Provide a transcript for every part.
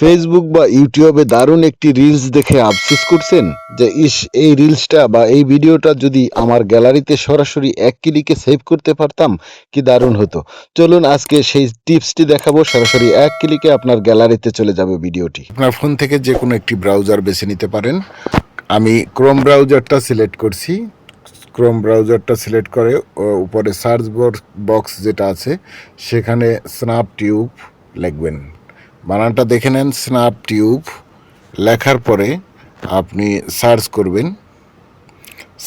Facebook বা ইউটিউবে দারুণ একটি রিলস দেখে আফসোস করছেন যে ইস, এই রিলসটা বা এই ভিডিওটা যদি আমার গ্যালারিতে সরাসরি এক ক্লিকে সেভ করতে পারতাম কি দারুণ হতো। চলুন আজকে সেই টিপসটি দেখাবো, সরাসরি এক ক্লিকে আপনার গ্যালারিতে চলে যাবে ভিডিওটি। আপনার ফোন থেকে যে কোনো একটি ব্রাউজার বেছে নিতে পারেন। আমি ক্রোম ব্রাউজারটা সিলেক্ট করছি। ক্রোম ব্রাউজারটা সিলেক্ট করে উপরে সার্চ বক্স যেটা আছে সেখানে স্ন্যাপ টিউব লিখবেন। বানানটা দেখে নেন, স্ন্যাপ টিউব। লেখার পরে আপনি সার্চ করবেন।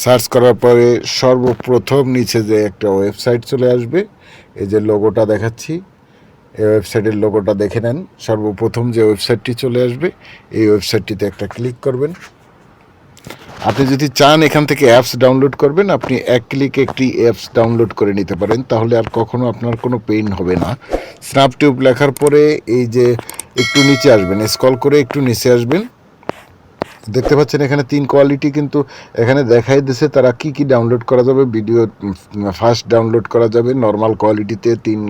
সার্চ করার পরে সর্বপ্রথম নিচে যে একটা ওয়েবসাইট চলে আসবে, এই যে লোগোটা দেখাচ্ছি, এই ওয়েবসাইটের লোগোটা দেখে নেন। সর্বপ্রথম যে ওয়েবসাইটটি চলে আসবে এই ওয়েবসাইটটিতে একটা ক্লিক করবেন। আপনি যদি চান এখান থেকে অ্যাপস ডাউনলোড করবেন, আপনি এক ক্লিকে একটি অ্যাপস ডাউনলোড করে নিতে পারেন, তাহলে আর কখনো আপনার কোনো পেইন হবে না। স্ন্যাপ টিউব লেখার পরে এই যে একটু নিচে আসবেন, স্ক্রল করে একটু নিচে আসবেন। দেখতে পাচ্ছেন এখানে 3 কোয়ালিটি কিন্তু এখানে দেখাই দিছে তারা কি কি ডাউনলোড করা যাবে। ভিডিও ফাস্ট ডাউনলোড করা যাবে নর্মাল কোয়ালিটিতে 3,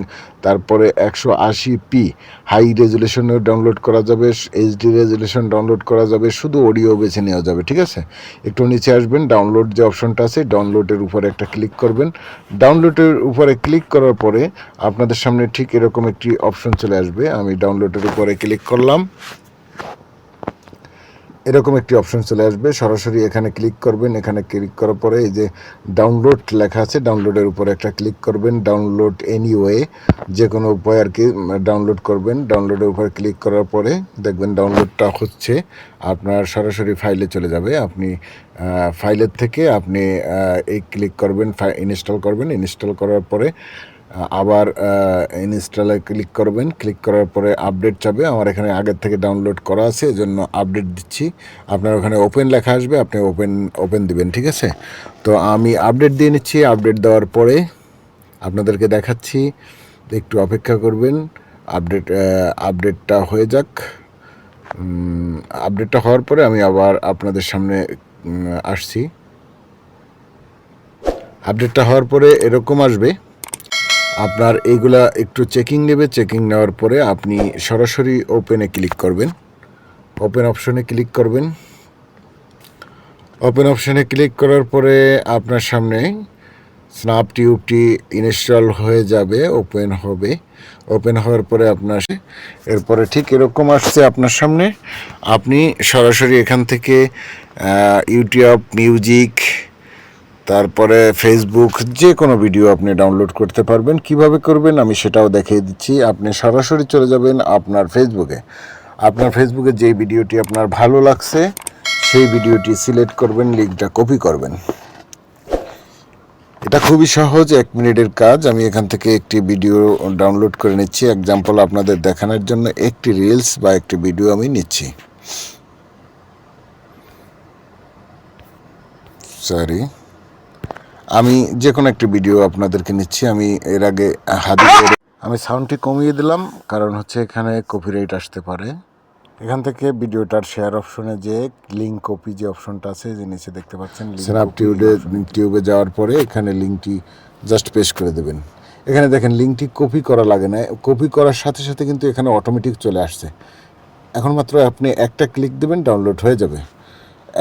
তারপরে 180p হাই রেজুলেশনেও ডাউনলোড করা যাবে, এইচডি রেজুলেশন ডাউনলোড করা যাবে, শুধু অডিও বেছে নেওয়া যাবে। ঠিক আছে, একটু নিচে আসবেন, ডাউনলোড যে অপশনটা আছে ডাউনলোডের উপরে একটা ক্লিক করবেন। ডাউনলোডের উপরে ক্লিক করার পরে আপনাদের সামনে ঠিক এরকম একটি অপশন চলে আসবে। আমি ডাউনলোডের উপরে ক্লিক করলাম, এরকম একটি অপশন চলে আসবে। সরাসরি এখানে ক্লিক করবেন। এখানে ক্লিক করার পরে এই যে ডাউনলোড লেখা আছে, ডাউনলোডের উপরে একটা ক্লিক করবেন। ডাউনলোড এনিওয়ে, যে কোনো উপায় আর কি ডাউনলোড করবেন। ডাউনলোডের উপরে ক্লিক করার পরে দেখবেন ডাউনলোডটা হচ্ছে, আপনার সরাসরি ফাইলে চলে যাবে। আপনি ফাইলের থেকে আপনি এই ক্লিক করবেন, ইনস্টল করবেন। ইনস্টল করার পরে আবার ইনস্টলে ক্লিক করবেন। ক্লিক করার পরে আপডেট চাবে। আমার এখানে আগের থেকে ডাউনলোড করা আছে, এজন্য আপডেট দিচ্ছি। আপনার ওখানে ওপেন লেখা আসবে, আপনি ওপেন দিবেন। ঠিক আছে, তো আমি আপডেট দিয়ে নিচ্ছি। আপডেট দেওয়ার পরে আপনাদেরকে দেখাচ্ছি, একটু অপেক্ষা করবেন। আপডেটটা হয়ে যাক। আপডেটটা হওয়ার পরে আমি আবার আপনাদের সামনে আসছি। আপডেটটা হওয়ার পরে এরকম আসবে, আপনার এইগুলা একটু চেকিং নেবে। চেকিং নেওয়ার পরে আপনি সরাসরি ওপেনে ক্লিক করবেন। ওপেন অপশনে ক্লিক করবেন। ওপেন অপশনে ক্লিক করার পরে আপনার সামনে স্ন্যাপ টিউবটি ইনস্টল হয়ে যাবে, ওপেন হবে। ওপেন হওয়ার পরে আপনার এরপরে ঠিক এরকম আসছে আপনার সামনে। আপনি সরাসরি এখান থেকে ইউটিউব মিউজিক, তারপরে ফেসবুক, যে কোনো ভিডিও আপনি ডাউনলোড করতে পারবেন। কিভাবে করবেন আমি সেটাও দেখিয়ে দিচ্ছি। আপনি সরাসরি চলে যাবেন আপনার ফেসবুকে। আপনার ফেসবুকে যে ভিডিওটি আপনার ভালো লাগছে সেই ভিডিওটি সিলেক্ট করবেন, লিঙ্কটা কপি করবেন। এটা খুবই সহজ, 1 মিনিটের কাজ। আমি এখান থেকে একটি ভিডিও ডাউনলোড করে নিচ্ছি, এক্সাম্পল আপনাদের দেখানোর জন্য। একটি রিলস বা একটি ভিডিও আমি নিচ্ছি। সরি, আমি যে কোনো একটি ভিডিও আপনাদেরকে নিচ্ছি। আমি এর আগে আমি সাউন্ডটি কমিয়ে দিলাম, কারণ হচ্ছে এখানে কপিরাইট আসতে পারে। এখান থেকে ভিডিওটার শেয়ার অপশনে যে লিঙ্ক কপি যে অপশনটা আছে, যে নিচে দেখতে পাচ্ছেন স্ন্যাপ টিউবে যাওয়ার পরে এখানে লিঙ্কটি জাস্ট পেস্ট করে দেবেন। এখানে দেখেন লিঙ্কটি কপি করা লাগে না, কপি করার সাথে সাথে কিন্তু এখানে অটোমেটিক চলে আসছে। এখন মাত্র আপনি একটা ক্লিক দেবেন, ডাউনলোড হয়ে যাবে।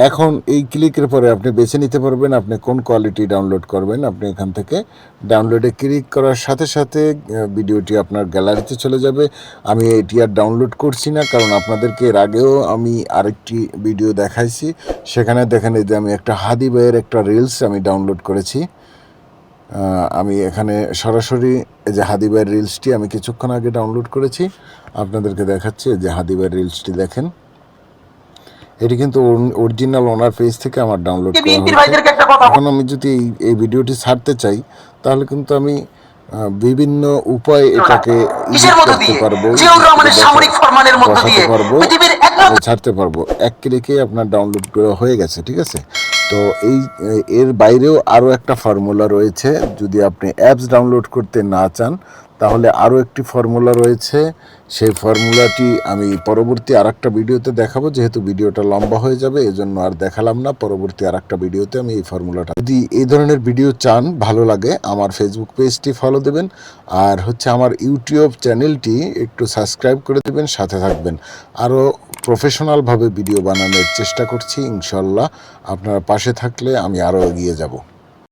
এখন এই ক্লিকের পরে আপনি বেছে নিতে পারবেন আপনি কোন কোয়ালিটি ডাউনলোড করবেন। আপনি এখান থেকে ডাউনলোডে ক্লিক করার সাথে সাথে ভিডিওটি আপনার গ্যালারিতে চলে যাবে। আমি এটি আর ডাউনলোড করছি না, কারণ আপনাদেরকে এর আগেও আমি আরেকটি ভিডিও দেখাইছি। সেখানে দেখেন এই যে আমি একটা হাদি ভাইয়ের একটা রিলস আমি ডাউনলোড করেছি। আমি এখানে সরাসরি এই যে হাদি ভাইয়ের রিলসটি আমি কিছুক্ষণ আগে ডাউনলোড করেছি, আপনাদেরকে দেখাচ্ছি। যে হাদি ভাইয়ের রিলসটি দেখেন, এটি কিন্তু অরিজিনাল ওনার পেজ থেকে আমার ডাউনলোড করা হয়েছে। এখন আমি যদি এই ভিডিওটি ছাড়তে চাই, তাহলে কিন্তু আমি বিভিন্ন উপায় এটাকে করতে পারবো, বসাতে পারবো, ছাড়তে পারবো। এক ক্লিকে আপনার ডাউনলোড করা হয়ে গেছে। ঠিক আছে, তো এর বাইরেও আরও একটা ফর্মুলা রয়েছে। যদি আপনি অ্যাপস ডাউনলোড করতে না চান তাহলে আরও একটি ফর্মুলা রয়েছে। সেই ফর্মুলাটি আমি পরবর্তী আরেকটা ভিডিওতে দেখাবো, যেহেতু ভিডিওটা লম্বা হয়ে যাবে এজন্য আর দেখালাম না। পরবর্তী আরেকটা ভিডিওতে আমি এই ফর্মুলাটা, যদি এই ধরনের ভিডিও চান, ভালো লাগে, আমার ফেসবুক পেজটি ফলো দেবেন, আর হচ্ছে আমার ইউটিউব চ্যানেলটি একটু সাবস্ক্রাইব করে দেবেন, সাথে থাকবেন। আরও প্রফেশনালভাবে ভিডিও বানানোর চেষ্টা করছি, ইনশাল্লাহ আপনারা পাশে থাকলে আমি আরও এগিয়ে যাব।